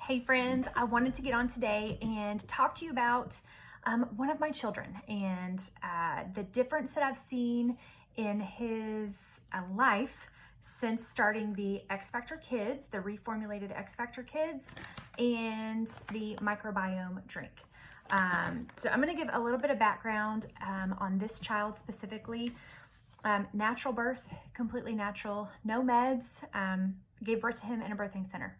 Hey friends, I wanted to get on today and talk to you about one of my children and the difference that I've seen in his life since starting the xfactor Kids, the reformulated xfactor Kids, and the microbiome drink. So I'm going to give a little bit of background on this child specifically. Natural birth, completely natural, no meds, gave birth to him in a birthing center.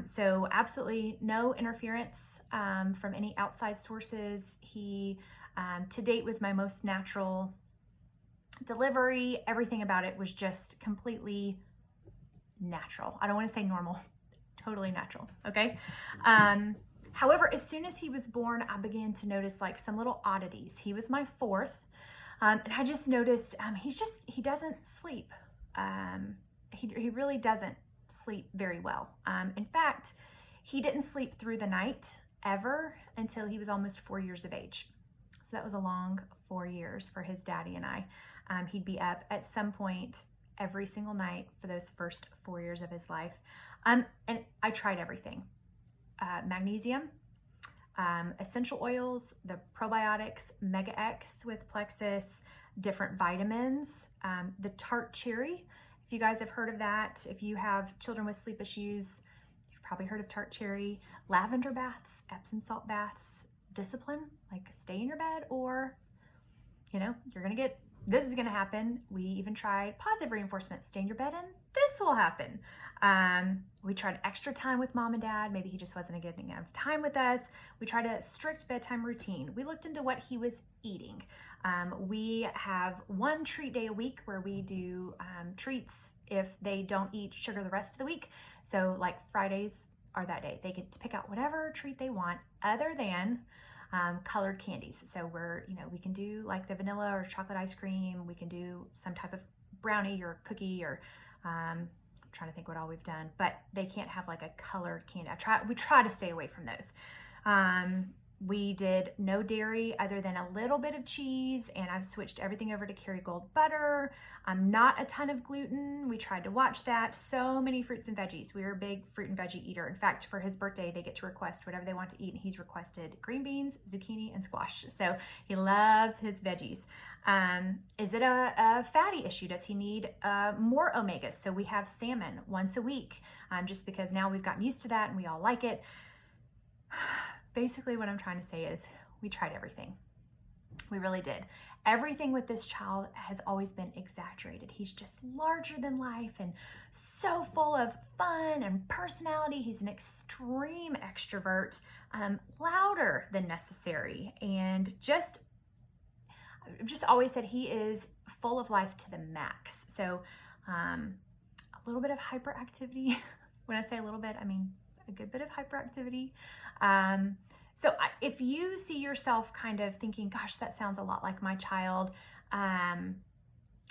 So absolutely no interference from any outside sources. He, to date, was my most natural delivery. Everything about it was just completely natural. I don't want to say normal, totally natural, okay? However, as soon as he was born, I began to notice like some little oddities. He was my fourth, and I just noticed he doesn't sleep. He really doesn't sleep very well. In fact, he didn't sleep through the night ever until he was almost 4 years of age. So that was a long 4 years for his daddy and I. He'd be up at some point every single night for those first 4 years of his life. And I tried everything. Magnesium, essential oils, the probiotics, Mega X with Plexus, different vitamins, the tart cherry. If you guys have heard of that, if you have children with sleep issues, you've probably heard of tart cherry, lavender baths, Epsom salt baths, discipline, like stay in your bed, or, this is gonna happen. We even tried positive reinforcement, stay in your bed and this will happen. We tried extra time with mom and dad. Maybe he just wasn't getting enough time with us. We tried a strict bedtime routine. We looked into what he was eating. We have one treat day a week where we do treats if they don't eat sugar the rest of the week. So like Fridays are that day. They get to pick out whatever treat they want other than colored candies. So we can do like the vanilla or chocolate ice cream. We can do some type of brownie or cookie or I'm trying to think what all we've done, but they can't have like a colored candy. We try to stay away from those. We did no dairy other than a little bit of cheese, and I've switched everything over to Kerrygold butter. Not a ton of gluten. We tried to watch that. So many fruits and veggies. We are a big fruit and veggie eater. In fact, for his birthday, they get to request whatever they want to eat, and he's requested green beans, zucchini, and squash. So he loves his veggies. Is it a fatty issue? Does he need more omegas? So we have salmon once a week, just because now we've gotten used to that and we all like it. Basically what I'm trying to say is we tried everything. We really did. Everything with this child has always been exaggerated. He's just larger than life and so full of fun and personality. He's an extreme extrovert, louder than necessary, and I've just always said he is full of life to the max. So a little bit of hyperactivity. When I say a little bit, I mean a good bit of hyperactivity. If you see yourself kind of thinking, gosh, that sounds a lot like my child,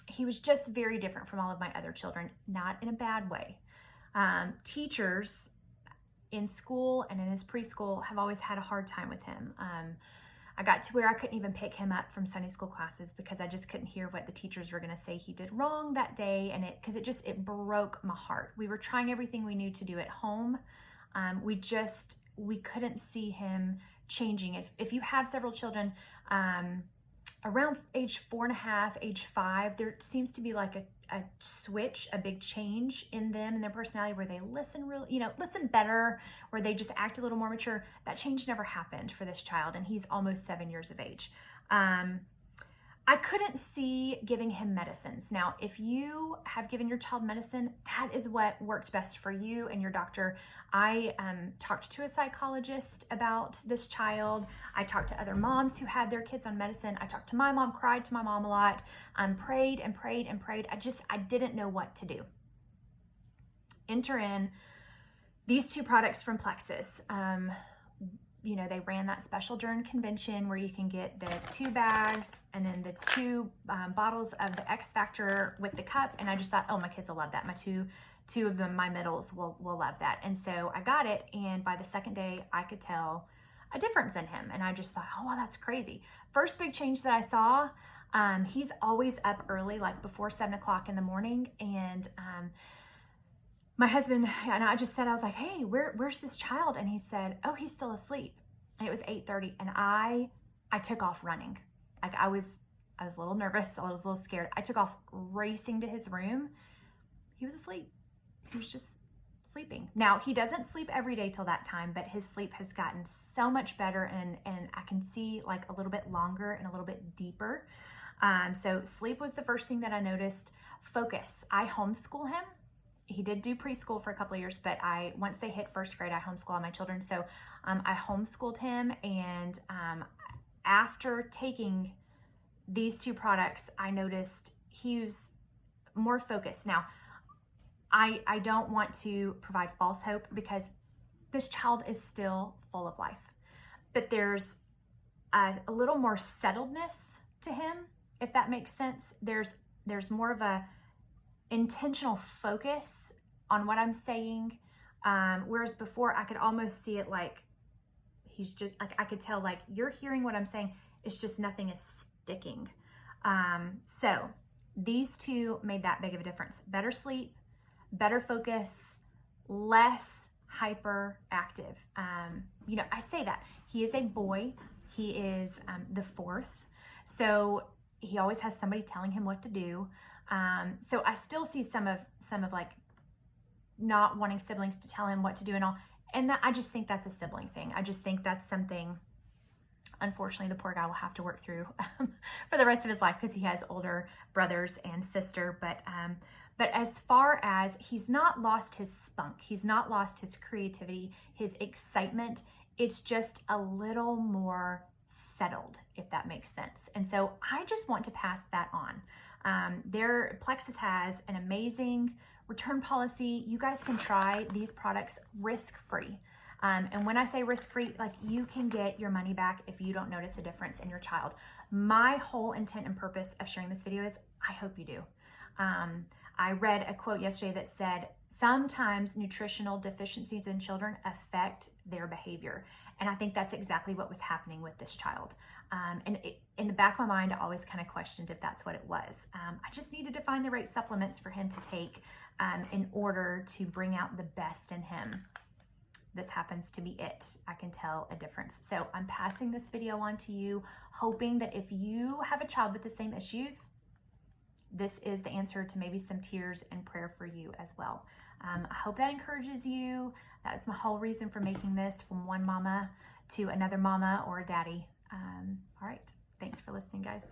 he was just very different from all of my other children, not in a bad way. Teachers in school and in his preschool have always had a hard time with him. I got to where I couldn't even pick him up from Sunday school classes because I just couldn't hear what the teachers were going to say he did wrong that day, and it broke my heart. We were trying everything we knew to do at home. We couldn't see him changing. If you have several children around age 4.5, age 5, there seems to be like a switch, a big change in them and their personality where they listen listen better, where they just act a little more mature. That change never happened for this child, and he's almost 7 years of age. I couldn't see giving him medicines. Now, if you have given your child medicine, that is what worked best for you and your doctor. I talked to a psychologist about this child. I talked to other moms who had their kids on medicine. I talked to my mom, cried to my mom a lot, prayed and prayed and prayed. I didn't know what to do. Enter in these two products from Plexus. They ran that special during convention where you can get the 2 bags and then the 2 bottles of the xfactor with the cup. And I just thought, oh, my kids will love that. My two of them, my middles will love that. And so I got it. And by the second day, I could tell a difference in him. And I just thought, oh, wow, that's crazy. First big change that I saw, he's always up early, like before 7 o'clock in the morning. And my husband and I just said, I was like, hey, where's this child? And he said, oh, he's still asleep. And it was 8:30, and I took off running. Like I was a little nervous. I was a little scared. I took off racing to his room. He was asleep. He was just sleeping. Now, he doesn't sleep every day till that time, but his sleep has gotten so much better, and I can see like a little bit longer and a little bit deeper. So sleep was the first thing that I noticed. Focus. I homeschool him. He did do preschool for a couple of years, but once they hit first grade, I homeschool all my children. So I homeschooled him, and after taking these two products, I noticed he was more focused. Now, I don't want to provide false hope, because this child is still full of life, but there's a little more settledness to him, if that makes sense. There's more of a intentional focus on what I'm saying, whereas before I could almost see it like he's just like, I could tell like, you're hearing what I'm saying, it's just nothing is sticking. So these two made that big of a difference. Better sleep, better focus, less hyperactive. I say that he is a boy. He is the fourth, so he always has somebody telling him what to do. So I still see some of like not wanting siblings to tell him what to do and all. And I just think that's a sibling thing. I just think that's something, unfortunately, the poor guy will have to work through for the rest of his life, because he has older brothers and sister. But as far as, he's not lost his spunk, he's not lost his creativity, his excitement. It's just a little more settled, if that makes sense. And so I just want to pass that on. Plexus has an amazing return policy. You guys can try these products risk-free. And when I say risk-free, like you can get your money back if you don't notice a difference in your child. My whole intent and purpose of sharing this video is, I hope you do. I read a quote yesterday that said, sometimes nutritional deficiencies in children affect their behavior. And I think that's exactly what was happening with this child. In the back of my mind, I always kind of questioned if that's what it was. I just needed to find the right supplements for him to take in order to bring out the best in him. This happens to be it. I can tell a difference. So I'm passing this video on to you, hoping that if you have a child with the same issues, this is the answer to maybe some tears and prayer for you as well. I hope that encourages you. That was my whole reason for making this, from one mama to another mama or a daddy. All right. Thanks for listening, guys.